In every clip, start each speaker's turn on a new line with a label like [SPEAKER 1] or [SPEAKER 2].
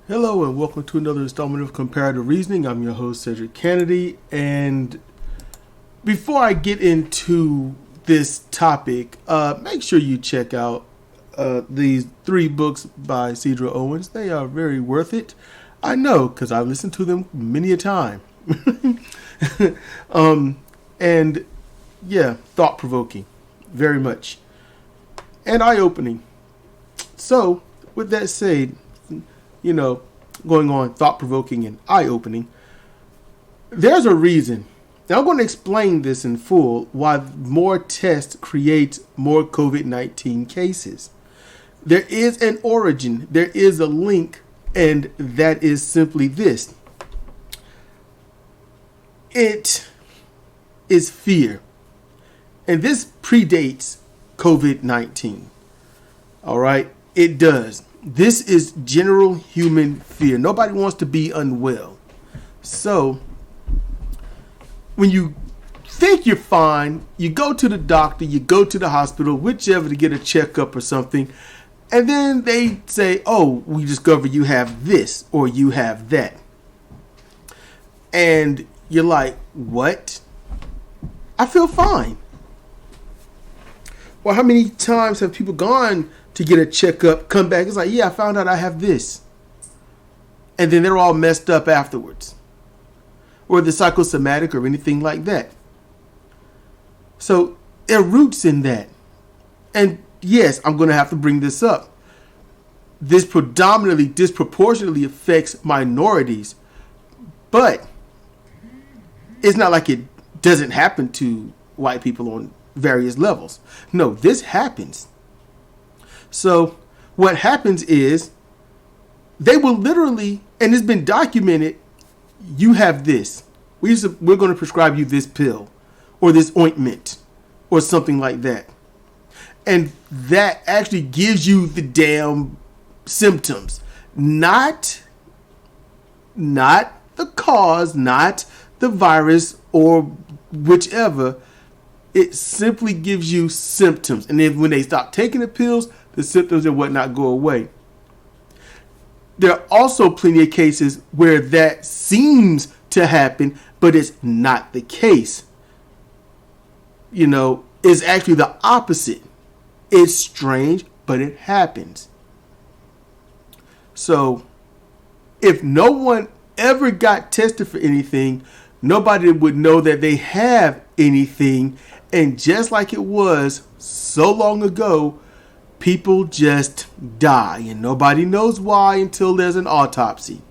[SPEAKER 1] Hello and welcome to another installment of Comparative Reasoning. I'm your host, Cedric Kennedy, and before I get into this topic, make sure you check out these 3 books by Sidra Owens. They are very worth it. I know, because I've listened to them many a time. And yeah, thought-provoking, very much, and eye-opening. So, with that said, going on thought-provoking and eye-opening, there's a reason. Now, I'm going to explain this in full, why more tests create more COVID-19 cases. There is an origin, there is a link, and that is simply this. It is fear. And this predates COVID-19. All right? It does. This is general human fear. Nobody wants to be unwell. So, when you think you're fine, you go to the doctor, you go to the hospital, whichever, to get a checkup or something, and then they say, oh, we discover you have this or you have that. And you're like, what? I feel fine. Well, how many times have people gone to get a checkup, come back, it's like, yeah, I found out I have this. And then they're all messed up afterwards. Or the psychosomatic or anything like that. So there are roots in that. And yes, I'm going to have to bring this up. This predominantly, disproportionately affects minorities. But it's not like it doesn't happen to white people on various levels. No, this happens. So what happens is they will literally, and it's been documented, you have this. We're going to prescribe you this pill or this ointment or something like that. And that actually gives you the damn symptoms. Not the cause, not the virus or whichever. It simply gives you symptoms. And then when they stop taking the pills, the symptoms and whatnot go away. There are also plenty of cases where that seems to happen, but it's not the case. It's actually the opposite. It's strange, but it happens. So, if no one ever got tested for anything, nobody would know that they have anything. And just like it was so long ago, people just die. And nobody knows why until there's an autopsy.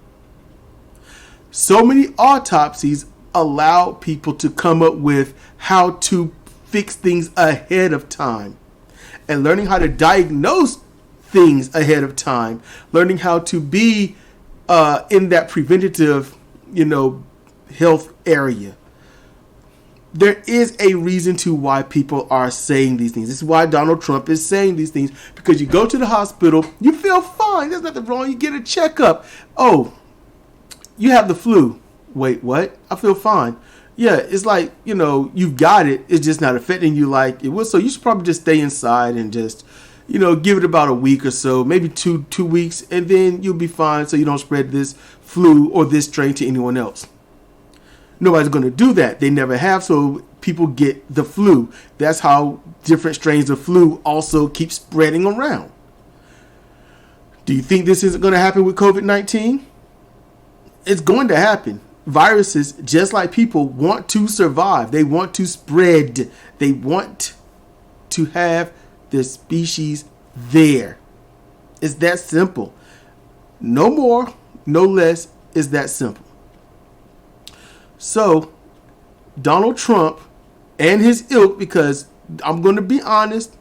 [SPEAKER 1] So many autopsies allow people to come up with how to fix things ahead of time. And learning how to diagnose things ahead of time. Learning how to be in that preventative, health area. There is a reason to why people are saying these things. This is why Donald Trump is saying these things. Because you go to the hospital, you feel fine. There's nothing wrong. You get a checkup. Oh, you have the flu. Wait, what? I feel fine. Yeah, it's like, you've got it. It's just not affecting you like it was. So you should probably just stay inside and just, give it about a week or so, maybe two weeks, and then you'll be fine so you don't spread this flu or this strain to anyone else. Nobody's going to do that. They never have, so people get the flu. That's how different strains of flu also keep spreading around. Do you think this isn't going to happen with COVID-19? It's going to happen. Viruses, just like people, want to survive. They want to spread. They want to have their species there. It's that simple. No more, no less. It's that simple. So, Donald Trump and his ilk, because I'm going to be honest,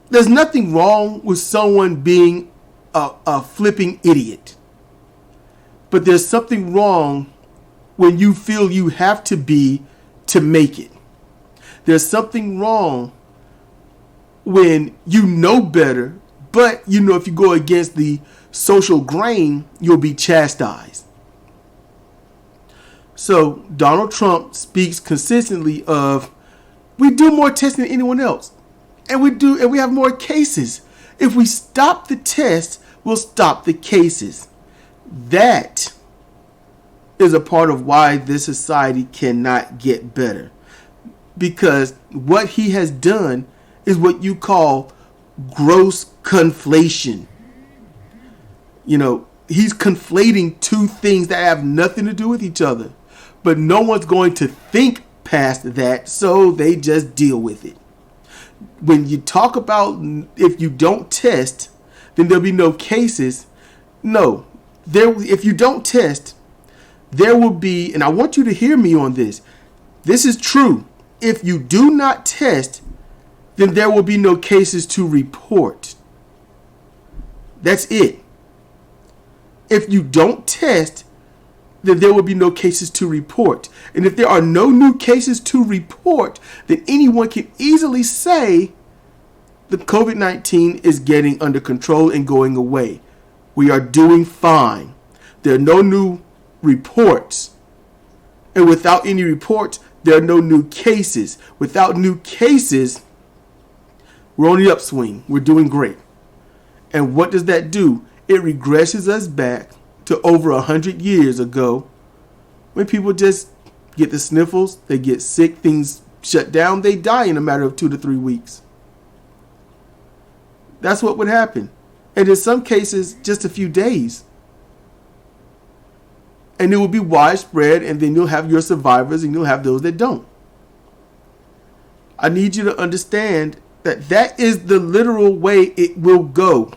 [SPEAKER 1] there's nothing wrong with someone being a flipping idiot. But there's something wrong when you feel you have to be to make it. There's something wrong when you know better, but if you go against the social grain, you'll be chastised. So Donald Trump speaks consistently of, we do more testing than anyone else. And we have more cases. If we stop the test, will stop the cases. That is a part of why this society cannot get better. Because what he has done is what you call gross conflation. You know, he's conflating two things that have nothing to do with each other. But no one's going to think past that, so they just deal with it. When you talk about if you don't test, then there'll be no cases. No, if you don't test, there will be, and I want you to hear me on this. This is true. If you do not test, then there will be no cases to report. That's it. If you don't test, then there will be no cases to report. And if there are no new cases to report, then anyone can easily say the COVID-19 is getting under control and going away. We are doing fine. There are no new reports. And without any reports, there are no new cases. Without new cases, we're on the upswing. We're doing great. And what does that do? It regresses us back to over 100 years ago when people just get the sniffles, they get sick, things shut down, they die in a matter of 2 to 3 weeks. That's what would happen. And in some cases, just a few days. And it will be widespread, and then you'll have your survivors and you'll have those that don't. I need you to understand that that is the literal way it will go.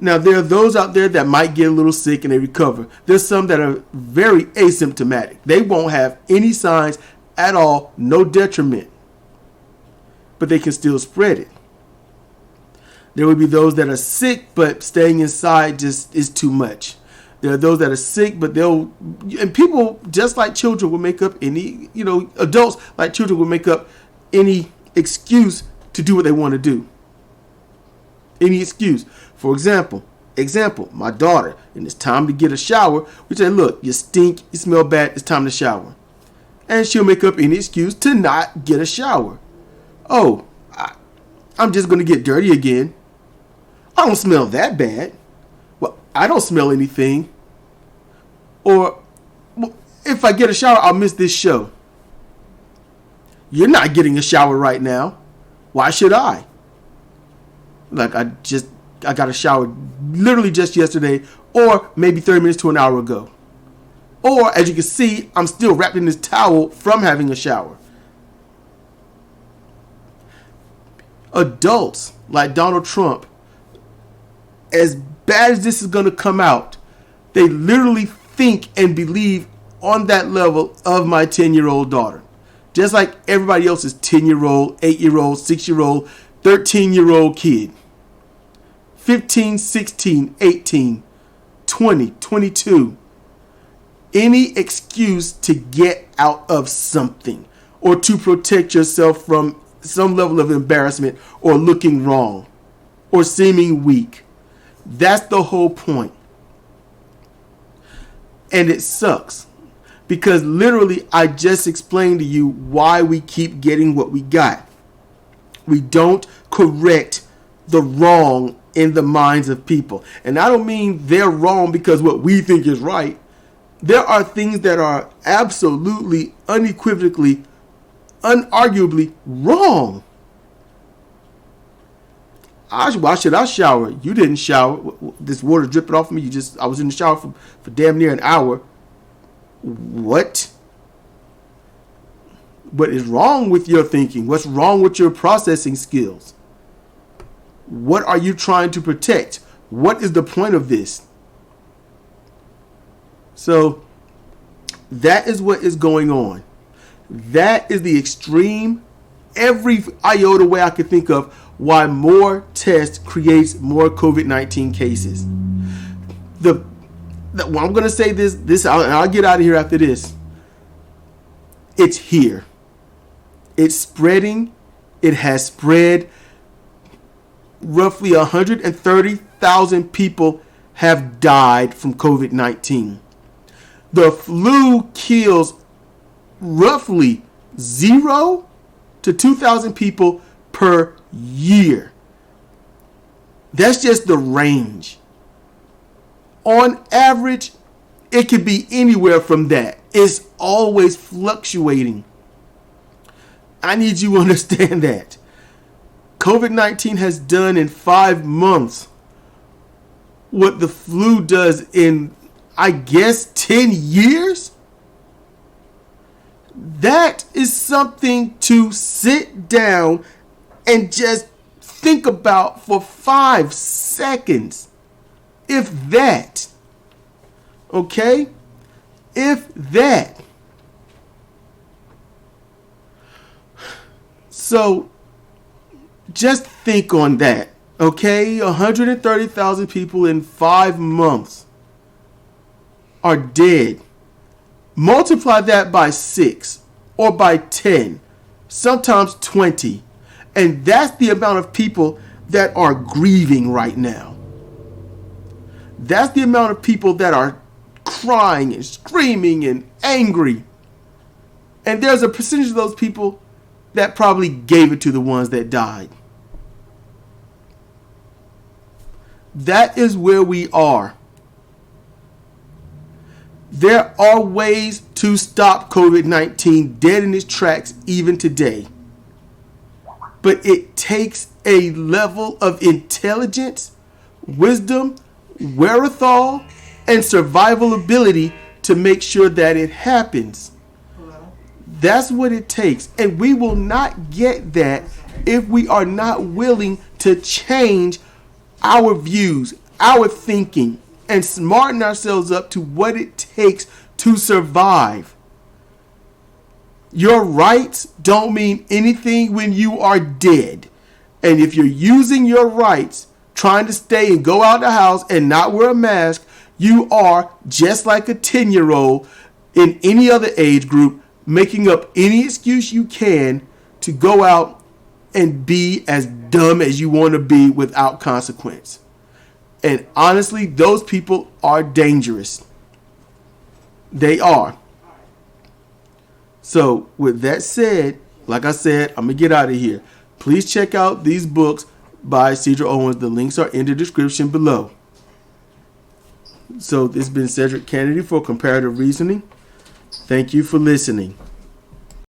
[SPEAKER 1] Now, there are those out there that might get a little sick and they recover. There's some that are very asymptomatic. They won't have any signs at all, no detriment. But they can still spread it. There will be those that are sick, but staying inside just is too much. There are those that are sick, but and people, just like children, will make up any, adults like children will make up any excuse to do what they want to do. Any excuse. For example, my daughter, and it's time to get a shower, we say, look, you stink, you smell bad, it's time to shower. And she'll make up any excuse to not get a shower. Oh, I'm just going to get dirty again. I don't smell that bad. Well, I don't smell anything. Or, if I get a shower, I'll miss this show. You're not getting a shower right now. Why should I? Like, I got a shower literally just yesterday, or maybe 30 minutes to an hour ago. Or, as you can see, I'm still wrapped in this towel from having a shower. Adults like Donald Trump, as bad as this is going to come out, they literally think and believe on that level of my 10-year-old daughter. Just like everybody else's 10-year-old, 8-year-old, 6-year-old, 13-year-old kid. 15, 16, 18, 20, 22. Any excuse to get out of something or to protect yourself from some level of embarrassment or looking wrong or seeming weak. That's the whole point. And it sucks because literally I just explained to you why we keep getting what we got. We don't correct the wrong in the minds of people. And I don't mean they're wrong because what we think is right. There are things that are absolutely, unequivocally, unarguably wrong. Why should I shower? You didn't shower. This water dripping off me. I was in the shower for damn near an hour. What? What is wrong with your thinking? What's wrong with your processing skills? What are you trying to protect? What is the point of this? So that is what is going on. That is the extreme, every iota way I could think of why more tests creates more COVID-19 cases. Well, I'm going to say this, I'll get out of here after this. It's here. It's spreading. It has spread. Roughly 130,000 people have died from COVID-19. The flu kills roughly 0 to 2,000 people per year. That's just the range. On average, it could be anywhere from that. It's always fluctuating. I need you to understand that. COVID-19 has done in 5 months what the flu does in, I guess, 10 years? That is something to sit down and just think about for 5 seconds. If that. Okay? If that. So, just think on that. Okay? 130,000 people in 5 months are dead. Multiply that by 6 or by 10, sometimes 20. And that's the amount of people that are grieving right now. That's the amount of people that are crying and screaming and angry. And there's a percentage of those people that probably gave it to the ones that died. That is where we are. There are ways to stop COVID-19 dead in its tracks even today. But it takes a level of intelligence, wisdom, wherewithal, and survival ability to make sure that it happens. That's what it takes. And we will not get that if we are not willing to change our views, our thinking, and smarten ourselves up to what it takes to survive. Your rights don't mean anything when you are dead. And if you're using your rights, trying to stay and go out the house and not wear a mask, you are just like a 10-year-old in any other age group, making up any excuse you can to go out and be as dumb as you want to be without consequence. And honestly, those people are dangerous. They are. So with that said, like I said, I'm going to get out of here. Please check out these books by Sidra Owens. The links are in the description below. So this has been Cedric Kennedy for Comparative Reasoning. Thank you for listening.